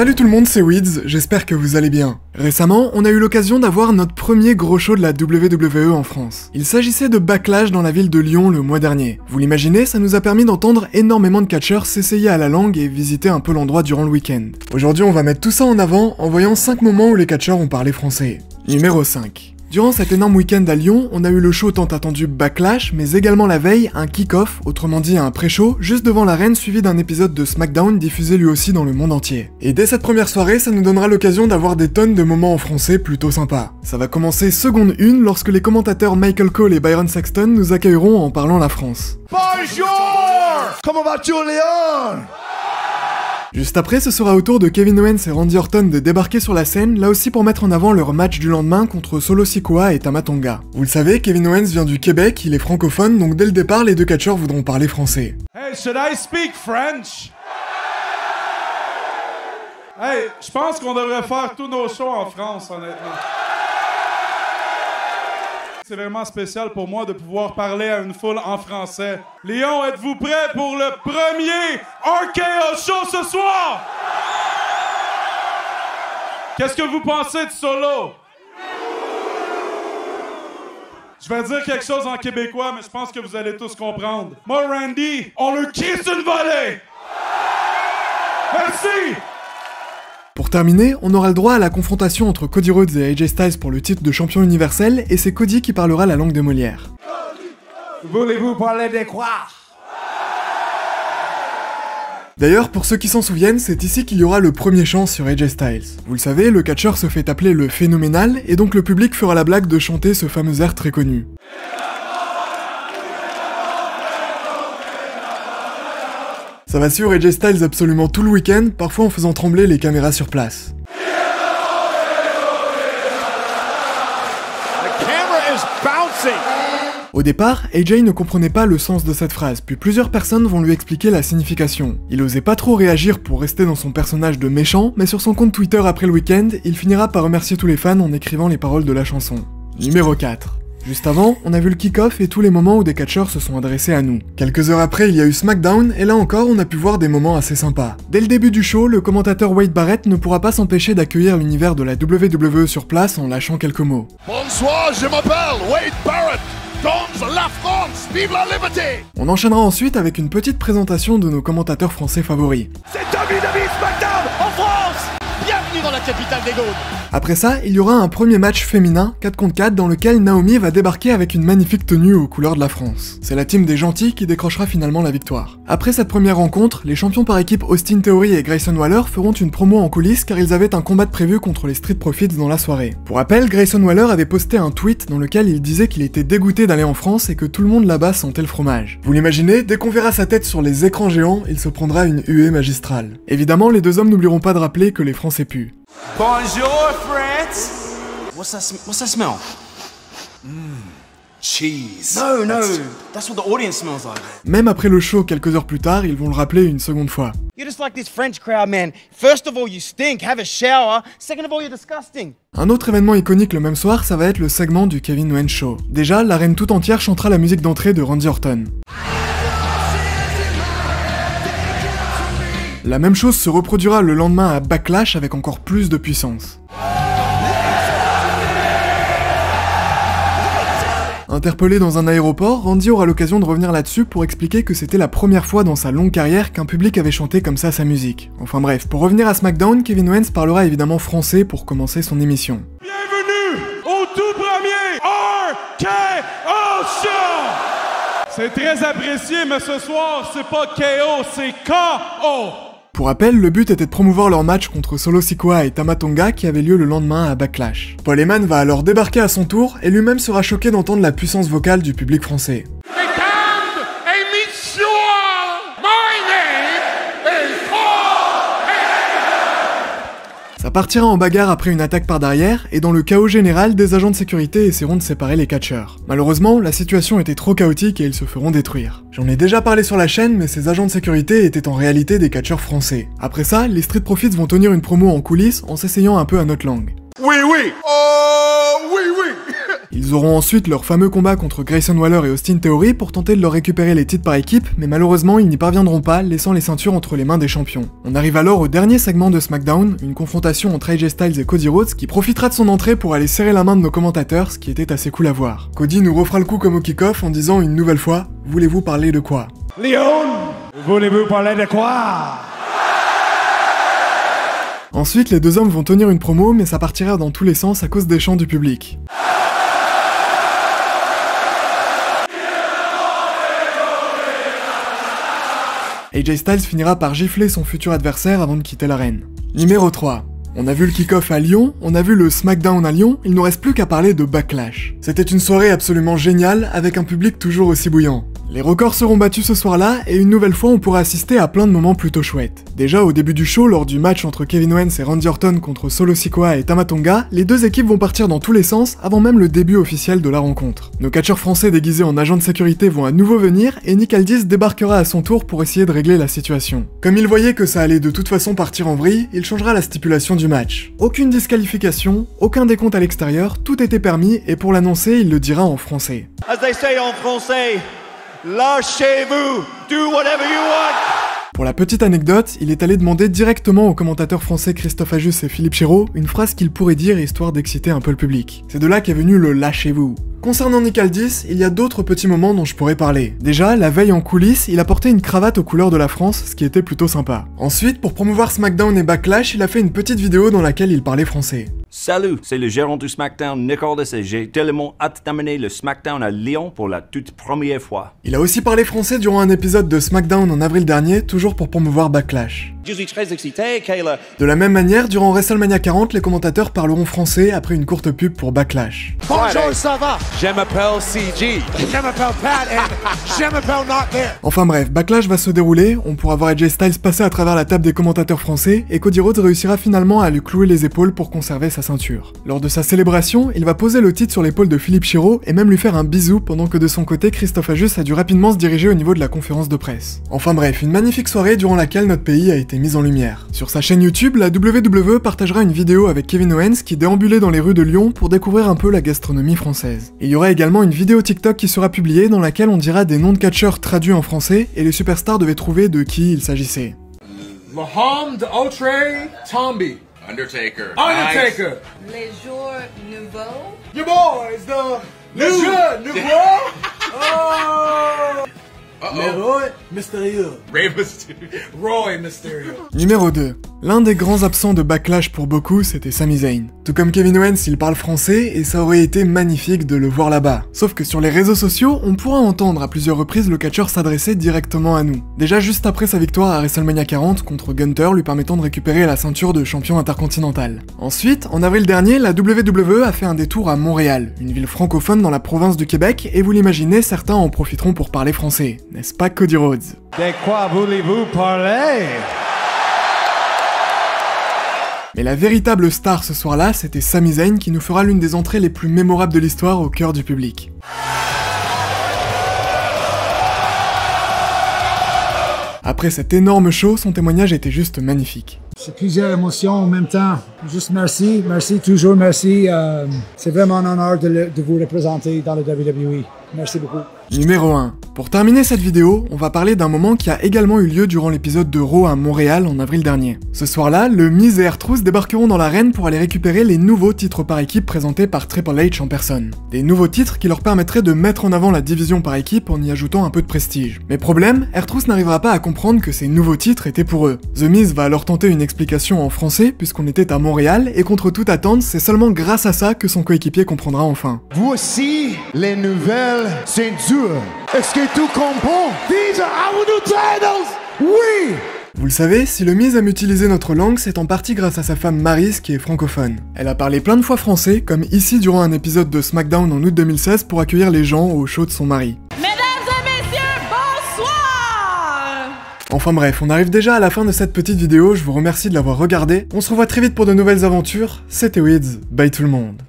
Salut tout le monde, c'est Weeds, j'espère que vous allez bien. Récemment, on a eu l'occasion d'avoir notre premier gros show de la WWE en France. Il s'agissait de Backlash dans la ville de Lyon le mois dernier. Vous l'imaginez, ça nous a permis d'entendre énormément de catcheurs s'essayer à la langue et visiter un peu l'endroit durant le week-end. Aujourd'hui, on va mettre tout ça en avant en voyant 5 moments où les catcheurs ont parlé français. Numéro 5. Durant cet énorme week-end à Lyon, on a eu le show tant attendu Backlash, mais également la veille, un kick-off, autrement dit un pré-show, juste devant l'arène suivi d'un épisode de SmackDown diffusé lui aussi dans le monde entier. Et dès cette première soirée, ça nous donnera l'occasion d'avoir des tonnes de moments en français plutôt sympas. Ça va commencer seconde 1 lorsque les commentateurs Michael Cole et Byron Saxton nous accueilleront en parlant la France. Bonjour! Comment vas-tu, Léon? Juste après, ce sera au tour de Kevin Owens et Randy Orton de débarquer sur la scène, là aussi pour mettre en avant leur match du lendemain contre Solo Sikoa et Tama Tonga. Vous le savez, Kevin Owens vient du Québec, il est francophone, donc dès le départ, les deux catcheurs voudront parler français. Hey, should I speak French? Hey, je pense qu'on devrait faire tous nos shows en France, honnêtement. C'est vraiment spécial pour moi de pouvoir parler à une foule en français. Léon, êtes-vous prêts pour le premier RKO Show ce soir? Qu'est-ce que vous pensez de Solo? Je vais dire quelque chose en québécois, mais je pense que vous allez tous comprendre. Moi, Randy, on le crisse une volée! Merci! Pour terminer, on aura le droit à la confrontation entre Cody Rhodes et AJ Styles pour le titre de champion universel, et c'est Cody qui parlera la langue des Molières. Voulez-vous parler de quoi? D'ailleurs, pour ceux qui s'en souviennent, c'est ici qu'il y aura le premier chant sur AJ Styles. Vous le savez, le catcheur se fait appeler le Phénoménal, et donc le public fera la blague de chanter ce fameux air très connu. Ça va suivre AJ Styles absolument tout le week-end, parfois en faisant trembler les caméras sur place. Au départ, AJ ne comprenait pas le sens de cette phrase, puis plusieurs personnes vont lui expliquer la signification. Il osait pas trop réagir pour rester dans son personnage de méchant, mais sur son compte Twitter après le week-end, il finira par remercier tous les fans en écrivant les paroles de la chanson. Numéro 4. Juste avant, on a vu le kick-off et tous les moments où des catcheurs se sont adressés à nous. Quelques heures après, il y a eu SmackDown, et là encore, on a pu voir des moments assez sympas. Dès le début du show, le commentateur Wade Barrett ne pourra pas s'empêcher d'accueillir l'univers de la WWE sur place en lâchant quelques mots. Bonsoir, je m'appelle Wade Barrett. Dans la France, vive la liberté! On enchaînera ensuite avec une petite présentation de nos commentateurs français favoris. C'est WWE SmackDown en France! Bienvenue dans la capitale des Gaules! Après ça, il y aura un premier match féminin, 4 contre 4, dans lequel Naomi va débarquer avec une magnifique tenue aux couleurs de la France. C'est la team des gentils qui décrochera finalement la victoire. Après cette première rencontre, les champions par équipe Austin Theory et Grayson Waller feront une promo en coulisses car ils avaient un combat de prévu contre les Street Profits dans la soirée. Pour rappel, Grayson Waller avait posté un tweet dans lequel il disait qu'il était dégoûté d'aller en France et que tout le monde là-bas sentait le fromage. Vous l'imaginez, dès qu'on verra sa tête sur les écrans géants, il se prendra une huée magistrale. Évidemment, les deux hommes n'oublieront pas de rappeler que les Français puent. Bonjour, France! What's that smell? Cheese. No, that's what the audience smells like. Même après le show, quelques heures plus tard, ils vont le rappeler une seconde fois. You're just like this French crowd, man. First of all, you stink. Have a shower. Second of all, you're disgusting. Un autre événement iconique le même soir, ça va être le segment du Kevin Owens Show. Déjà, l'arène tout entière chantera la musique d'entrée de Randy Orton. La même chose se reproduira le lendemain à Backlash avec encore plus de puissance. Interpellé dans un aéroport, Randy aura l'occasion de revenir là-dessus pour expliquer que c'était la première fois dans sa longue carrière qu'un public avait chanté comme ça sa musique. Enfin bref, pour revenir à SmackDown, Kevin Owens parlera évidemment français pour commencer son émission. Bienvenue au tout premier RKO Show! C'est très apprécié, mais ce soir, c'est pas KO, c'est KO! Pour rappel, le but était de promouvoir leur match contre Solo Sikoa et Tama Tonga qui avait lieu le lendemain à Backlash. Paul Heyman va alors débarquer à son tour et lui-même sera choqué d'entendre la puissance vocale du public français. Mesdames et messieurs, my name is Paul Heyman. Ça partira en bagarre après une attaque par derrière, et dans le chaos général, des agents de sécurité essaieront de séparer les catcheurs. Malheureusement, la situation était trop chaotique et ils se feront détruire. J'en ai déjà parlé sur la chaîne, mais ces agents de sécurité étaient en réalité des catcheurs français. Après ça, les Street Profits vont tenir une promo en coulisses en s'essayant un peu à notre langue. Oui, oui. Oui, oui. Ils auront ensuite leur fameux combat contre Grayson Waller et Austin Theory pour tenter de leur récupérer les titres par équipe, mais malheureusement ils n'y parviendront pas, laissant les ceintures entre les mains des champions. On arrive alors au dernier segment de SmackDown, une confrontation entre AJ Styles et Cody Rhodes qui profitera de son entrée pour aller serrer la main de nos commentateurs, ce qui était assez cool à voir. Cody nous refera le coup comme au kick-off en disant une nouvelle fois « Voulez-vous parler de quoi ?» Léon, voulez-vous parler de quoi? Ensuite, les deux hommes vont tenir une promo, mais ça partira dans tous les sens à cause des chants du public. AJ Styles finira par gifler son futur adversaire avant de quitter l'arène. Numéro 3. On a vu le kick-off à Lyon, on a vu le SmackDown à Lyon, il nous reste plus qu'à parler de Backlash. C'était une soirée absolument géniale, avec un public toujours aussi bouillant. Les records seront battus ce soir-là, et une nouvelle fois on pourra assister à plein de moments plutôt chouettes. Déjà au début du show, lors du match entre Kevin Owens et Randy Orton contre Solo Sikoa et Tama Tonga, les deux équipes vont partir dans tous les sens avant même le début officiel de la rencontre. Nos catcheurs français déguisés en agents de sécurité vont à nouveau venir, et Nick Aldis débarquera à son tour pour essayer de régler la situation. Comme il voyait que ça allait de toute façon partir en vrille, il changera la stipulation du match. Aucune disqualification, aucun décompte à l'extérieur, tout était permis, et pour l'annoncer, il le dira en français. As they say en français, lâchez-vous, do whatever you want. Pour la petite anecdote, il est allé demander directement aux commentateurs français Christophe Ajus et Philippe Chéreau une phrase qu'il pourrait dire histoire d'exciter un peu le public. C'est de là qu'est venu le « lâchez-vous ». Concernant Nick Aldis, il y a d'autres petits moments dont je pourrais parler. Déjà, la veille en coulisses, il a porté une cravate aux couleurs de la France, ce qui était plutôt sympa. Ensuite, pour promouvoir SmackDown et Backlash, il a fait une petite vidéo dans laquelle il parlait français. Salut, c'est le gérant du SmackDown, Nick Aldis, et j'ai tellement hâte d'amener le SmackDown à Lyon pour la toute première fois. Il a aussi parlé français durant un épisode de SmackDown en avril dernier, toujours pour promouvoir Backlash. Je suis très excité, Kayla. De la même manière, durant WrestleMania 40, les commentateurs parleront français après une courte pub pour Backlash. Bonjour, ça va? Je m'appelle CG. Je m'appelle Pat and je m'appelle Not There. Enfin bref, Backlash va se dérouler, on pourra voir AJ Styles passer à travers la table des commentateurs français, et Cody Rhodes réussira finalement à lui clouer les épaules pour conserver sa ceinture. Lors de sa célébration, il va poser le titre sur l'épaule de Philippe Chéreau et même lui faire un bisou, pendant que de son côté, Christophe Ajus a dû rapidement se diriger au niveau de la conférence de presse. Enfin bref, une magnifique soirée durant laquelle notre pays a été mise en lumière. Sur sa chaîne YouTube, la WWE partagera une vidéo avec Kevin Owens qui déambulait dans les rues de Lyon pour découvrir un peu la gastronomie française. Il y aura également une vidéo TikTok qui sera publiée dans laquelle on dira des noms de catcheurs traduits en français et les superstars devaient trouver de qui il s'agissait. Muhammad Outre Tombi. Undertaker. Undertaker. Les jours nouveaux. Your boy is the Lejeune Nouveau. Oh. Leroy Mysterio. Roy Mysterio. Numéro 2. L'un des grands absents de Backlash pour beaucoup, c'était Sami Zayn. Tout comme Kevin Owens, il parle français et ça aurait été magnifique de le voir là-bas. Sauf que sur les réseaux sociaux, on pourra entendre à plusieurs reprises le catcheur s'adresser directement à nous. Déjà juste après sa victoire à WrestleMania 40 contre Gunther lui permettant de récupérer la ceinture de champion intercontinental. Ensuite, en avril dernier, la WWE a fait un détour à Montréal, une ville francophone dans la province du Québec, et vous l'imaginez, certains en profiteront pour parler français. N'est-ce pas Cody Rhodes? De quoi voulez-vous parler? Mais la véritable star ce soir-là, c'était Sami Zayn qui nous fera l'une des entrées les plus mémorables de l'histoire au cœur du public. Après cet énorme show, son témoignage était juste magnifique. C'est plusieurs émotions en même temps. Juste merci, toujours merci. C'est vraiment un honneur de vous représenter dans le WWE. Merci beaucoup. Numéro 1. Pour terminer cette vidéo, on va parler d'un moment qui a également eu lieu durant l'épisode de Raw à Montréal en avril dernier. Ce soir-là, le Miz et R-Truth débarqueront dans l'arène pour aller récupérer les nouveaux titres par équipe présentés par Triple H en personne. Des nouveaux titres qui leur permettraient de mettre en avant la division par équipe en y ajoutant un peu de prestige. Mais problème, R-Truth n'arrivera pas à comprendre que ces nouveaux titres étaient pour eux. The Miz va alors tenter une explication en français puisqu'on était à Montréal et contre toute attente, c'est seulement grâce à ça que son coéquipier comprendra enfin. Voici les nouvelles ceintures. Est-ce que tu comprends? These are our new titles! Oui! Vous le savez, si le Miz aime utiliser notre langue, c'est en partie grâce à sa femme Maryse qui est francophone. Elle a parlé plein de fois français, comme ici durant un épisode de SmackDown en août 2016 pour accueillir les gens au show de son mari. Mesdames et messieurs, bonsoir! Enfin bref, on arrive déjà à la fin de cette petite vidéo, je vous remercie de l'avoir regardée. On se revoit très vite pour de nouvelles aventures, c'était Weeds, bye tout le monde.